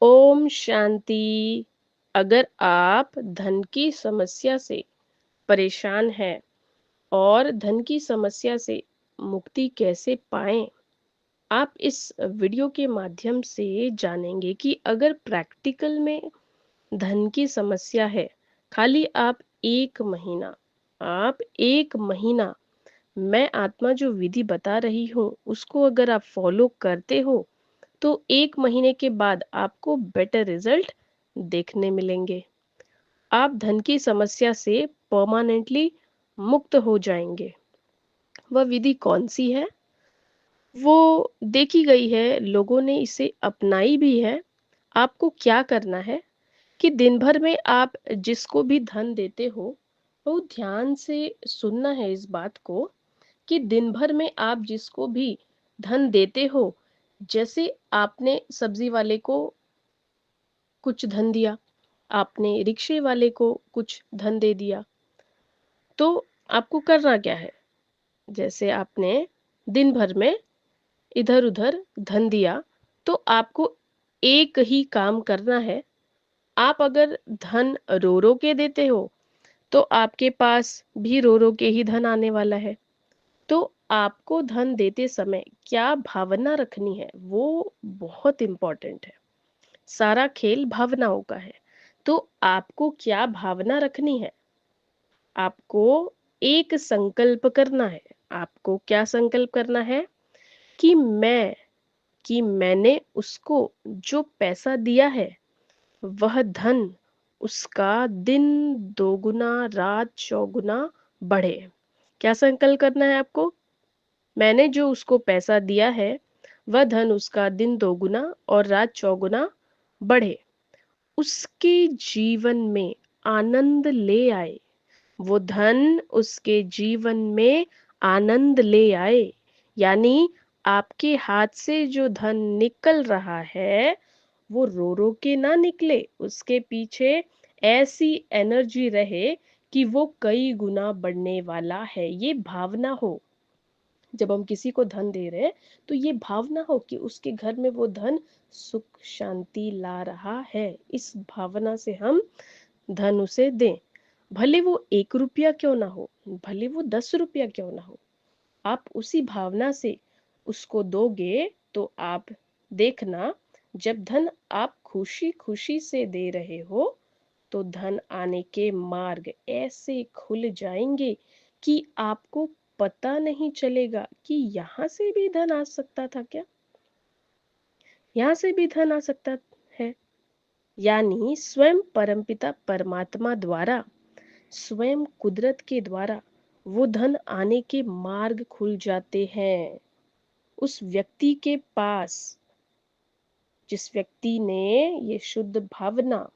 ओम शांति। अगर आप धन की समस्या से परेशान हैं और धन की समस्या से मुक्ति कैसे पाएं, आप इस वीडियो के माध्यम से जानेंगे कि अगर प्रैक्टिकल में धन की समस्या है, खाली आप एक महीना मैं आत्मा जो विधि बता रही हूँ उसको अगर आप फॉलो करते हो तो 1 महीने के बाद आपको बेटर रिजल्ट देखने मिलेंगे। आप धन की समस्या से परमानेंटली मुक्त हो जाएंगे। वह विधि कौन सी है? वो देखी गई है, लोगों ने इसे अपनाई भी है। आपको क्या करना है कि दिन भर में आप जिसको भी धन देते हो, वो ध्यान से सुनना है इस बात को कि दिन भर में आप जिसको भी धन देते हो, जैसे आपने सब्जी वाले को कुछ धन दिया, आपने रिक्शे वाले को कुछ धन दे दिया, तो आपको करना क्या है? जैसे आपने दिन भर में इधर-उधर धन दिया, तो आपको एक ही काम करना है। आप अगर धन रो-रो के देते हो, तो आपके पास भी रो-रो के ही धन आने वाला है। तो आपको धन देते समय क्या भावना रखनी है, वो बहुत इम्पोर्टेंट है। सारा खेल भावनाओं का है। तो आपको क्या भावना रखनी है? आपको एक संकल्प करना है। आपको क्या संकल्प करना है? कि मैंने उसको जो पैसा दिया है, वह धन उसका दिन दोगुना रात चौगुना बढ़े। क्या संकल्प करना है आपको? मैंने जो उसको पैसा दिया है, वह धन उसका दिन दोगुना और रात चौगुना बढ़े। उसके जीवन में आनंद ले आए। वो धन उसके जीवन में आनंद ले आए। यानी आपके हाथ से जो धन निकल रहा है, वो रो-रो के ना निकले। उसके पीछे ऐसी एनर्जी रहे कि वो कई गुना बढ़ने वाला है। ये भावना हो। जब हम किसी को धन दे रहे हैं, तो ये भावना हो कि उसके घर में वो धन सुख शांति ला रहा है। इस भावना से हम धन उसे दें। भले वो 1 रुपया क्यों ना हो, भले वो 10 रुपया क्यों ना हो, आप उसी भावना से उसको दोगे तो आप देखना, जब धन आप खुशी-खुशी से दे रहे हो, तो धन आने के मार्ग ऐसे खुल जाएंगे कि आपको पता नहीं चलेगा कि यहाँ से भी धन आ सकता था क्या? यहाँ से भी धन आ सकता है। यानी स्वयं परमपिता परमात्मा द्वारा, स्वयं कुदरत के द्वारा वो धन आने के मार्ग खुल जाते हैं। उस व्यक्ति के पास, जिस व्यक्ति ने ये शुद्ध भावना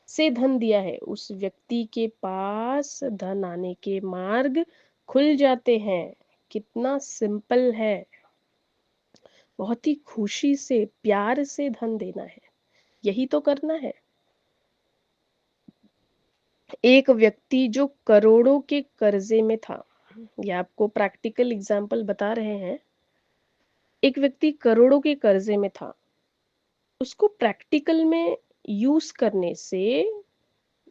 से धन दिया है, उस व्यक्ति के पास धन आने के मार्ग खुल जाते हैं। कितना सिंपल है। बहुत ही खुशी से प्यार से धन देना है, यही तो करना है। एक व्यक्ति जो करोड़ों के कर्जे में था, ये आपको प्रैक्टिकल एग्जांपल बता रहे हैं। एक व्यक्ति करोड़ों के कर्जे में था, उसको प्रैक्टिकल में यूज करने से,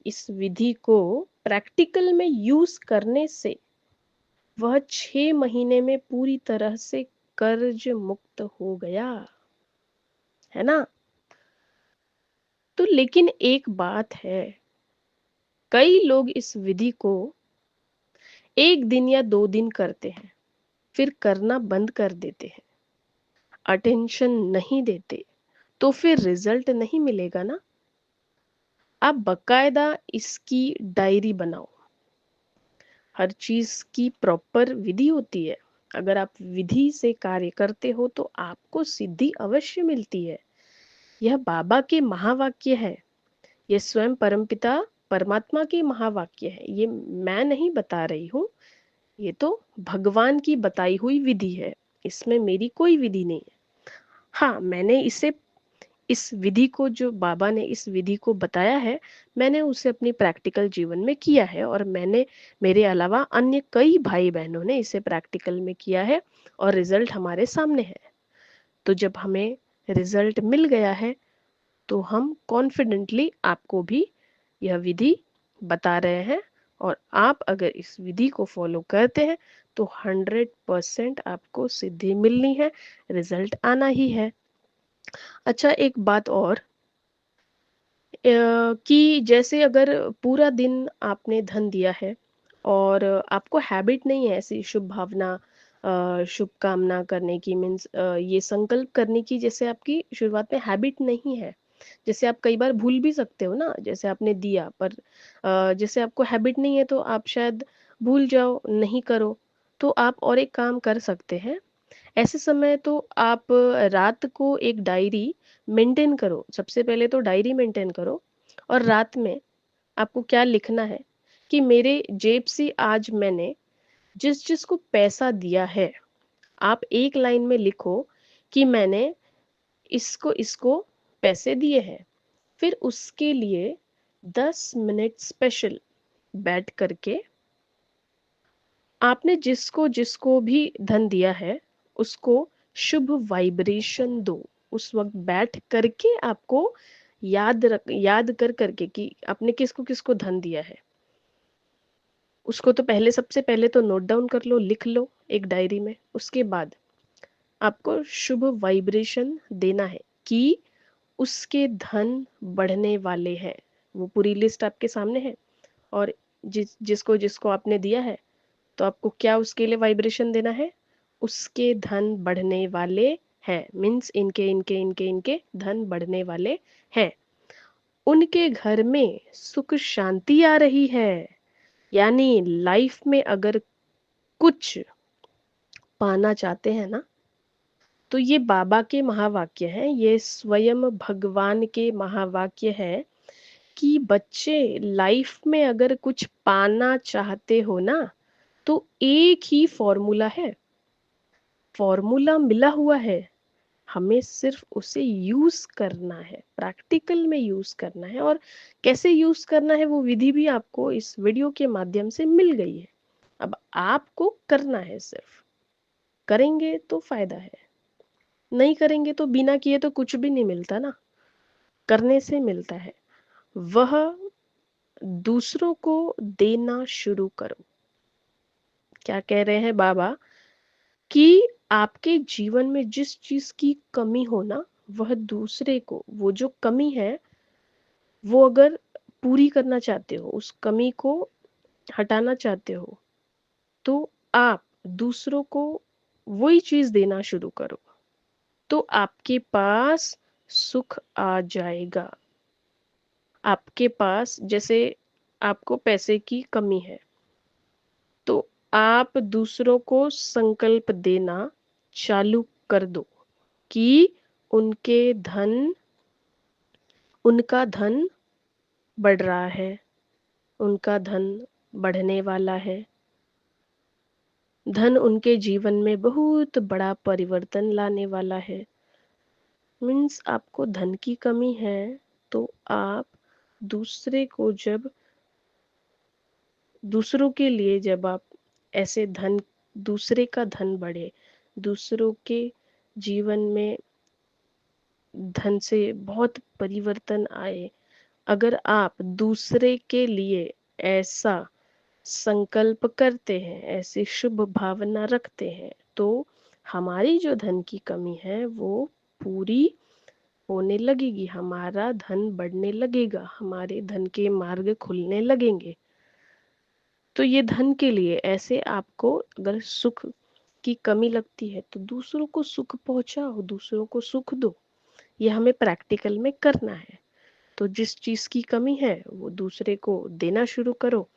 इस विधि को प्रैक्टिकल में यूज करने से वह 6 महीने में पूरी तरह से कर्ज मुक्त हो गया, है ना? तो लेकिन एक बात है, कई लोग इस विधि को 1 दिन या 2 दिन करते हैं, फिर करना बंद कर देते हैं, अटेंशन नहीं देते, तो फिर रिजल्ट नहीं मिलेगा ना। आप बकायदा इसकी डायरी बनाओ। हर चीज की प्रॉपर विधि होती है। अगर आप विधि से कार्य करते हो तो आपको सिद्धि अवश्य मिलती है। यह बाबा के महावाक्य है। ये स्वयं परमपिता परमात्मा के महावाक्य है। ये मैं नहीं बता रही हूँ, ये तो भगवान की बताई हुई विधि है। इसमें मेरी कोई विधि नहीं है। हाँ, मैंने इस विधि को, जो बाबा ने इस विधि को बताया है, मैंने उसे अपनी प्रैक्टिकल जीवन में किया है, और मेरे अलावा अन्य कई भाई बहनों ने इसे प्रैक्टिकल में किया है और रिजल्ट हमारे सामने है। तो जब हमें रिजल्ट मिल गया है, तो हम कॉन्फिडेंटली आपको भी यह विधि बता रहे हैं, और आप अगर इस विधि को फॉलो करते हैं तो 100% आपको सिद्धि मिलनी है, रिजल्ट आना ही है। अच्छा, एक बात और, कि जैसे अगर पूरा दिन आपने धन दिया है और आपको हैबिट नहीं है ऐसी शुभ भावना, शुभ कामना करने की, मीन्स ये संकल्प करने की, जैसे आपकी शुरुआत में हैबिट नहीं है। जैसे आप कई बार भूल भी सकते हो ना, जैसे आपने दिया पर जैसे आपको हैबिट नहीं है तो आप शायद भूल जाओ, नहीं करो। तो आप और एक काम कर सकते हैं, ऐसे समय तो आप रात को एक डायरी मेंटेन करो। सबसे पहले तो डायरी मेंटेन करो, और रात में आपको क्या लिखना है कि मेरे जेब से आज मैंने जिस जिस को पैसा दिया है, आप एक लाइन में लिखो कि मैंने इसको इसको पैसे दिए हैं। फिर उसके लिए 10 मिनट स्पेशल बैठ करके आपने जिसको जिसको भी धन दिया है उसको शुभ वाइब्रेशन दो। उस वक्त बैठ करके आपको याद कर करके कि आपने किसको किसको धन दिया है, उसको तो पहले सबसे पहले तो नोट डाउन कर लो, लिख लो एक डायरी में। उसके बाद आपको शुभ वाइब्रेशन देना है कि उसके धन बढ़ने वाले हैं। वो पूरी लिस्ट आपके सामने है, और जिसको जिसको आपने दिया है तो आपको क्या उसके लिए वाइब्रेशन देना है, उसके धन बढ़ने वाले हैं, मीन्स इनके इनके इनके इनके धन बढ़ने वाले हैं, उनके घर में सुख शांति आ रही है। यानी लाइफ में अगर कुछ पाना चाहते हैं ना, तो ये बाबा के महावाक्य हैं, ये स्वयं भगवान के महावाक्य है कि बच्चे लाइफ में अगर कुछ पाना चाहते हो ना, तो एक ही फॉर्मूला है, फॉर्मूला मिला हुआ है, हमें सिर्फ उसे यूज करना है, प्रैक्टिकल में यूज करना है। और कैसे यूज करना है वो विधि भी आपको इस वीडियो के माध्यम से मिल गई है। अब आपको करना है, सिर्फ करेंगे तो फायदा है, नहीं करेंगे तो बिना किए तो कुछ भी नहीं मिलता ना, करने से मिलता है। वह दूसरों को देना शुरू करो। क्या कह रहे हैं बाबा कि आपके जीवन में जिस चीज की कमी हो ना, वह दूसरे को, वो जो कमी है वो अगर पूरी करना चाहते हो, उस कमी को हटाना चाहते हो, तो आप दूसरों को वही चीज देना शुरू करो, तो आपके पास सुख आ जाएगा। आपके पास जैसे आपको पैसे की कमी है, तो आप दूसरों को संकल्प देना चालू कर दो कि उनके धन उनका धन बढ़ रहा है, उनका धन बढ़ने वाला है, धन उनके जीवन में बहुत बड़ा परिवर्तन लाने वाला है। मीन्स आपको धन की कमी है, तो आप दूसरे को जब दूसरों के लिए जब आप ऐसे धन, दूसरे का धन बढ़े, दूसरों के जीवन में धन से बहुत परिवर्तन आए, अगर आप दूसरे के लिए ऐसा संकल्प करते हैं, ऐसी शुभ भावना रखते हैं, तो हमारी जो धन की कमी है वो पूरी होने लगेगी, हमारा धन बढ़ने लगेगा, हमारे धन के मार्ग खुलने लगेंगे। तो ये धन के लिए ऐसे आपको अगर सुख की कमी लगती है तो दूसरों को सुख पहुंचाओ, दूसरों को सुख दो। ये हमें प्रैक्टिकल में करना है। तो जिस चीज़ की कमी है वो दूसरे को देना शुरू करो,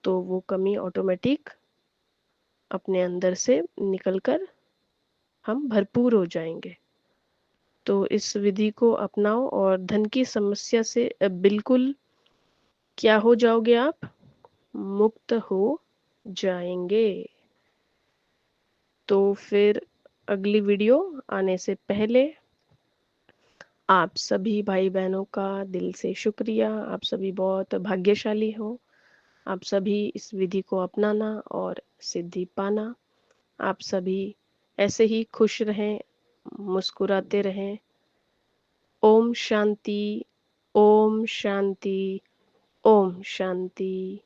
तो वो कमी ऑटोमेटिक अपने अंदर से निकलकर हम भरपूर हो जाएंगे। तो इस विधि को अपनाओ और धन की समस्या से बिल्कुल क्या हो जाओगे आप, मुक्त हो जाएंगे। तो फिर अगली वीडियो आने से पहले आप सभी भाई बहनों का दिल से शुक्रिया। आप सभी बहुत भाग्यशाली हो। आप सभी इस विधि को अपनाना और सिद्धि पाना। आप सभी ऐसे ही खुश रहें, मुस्कुराते रहें, ओम शांति, ओम शांति, ओम शांति।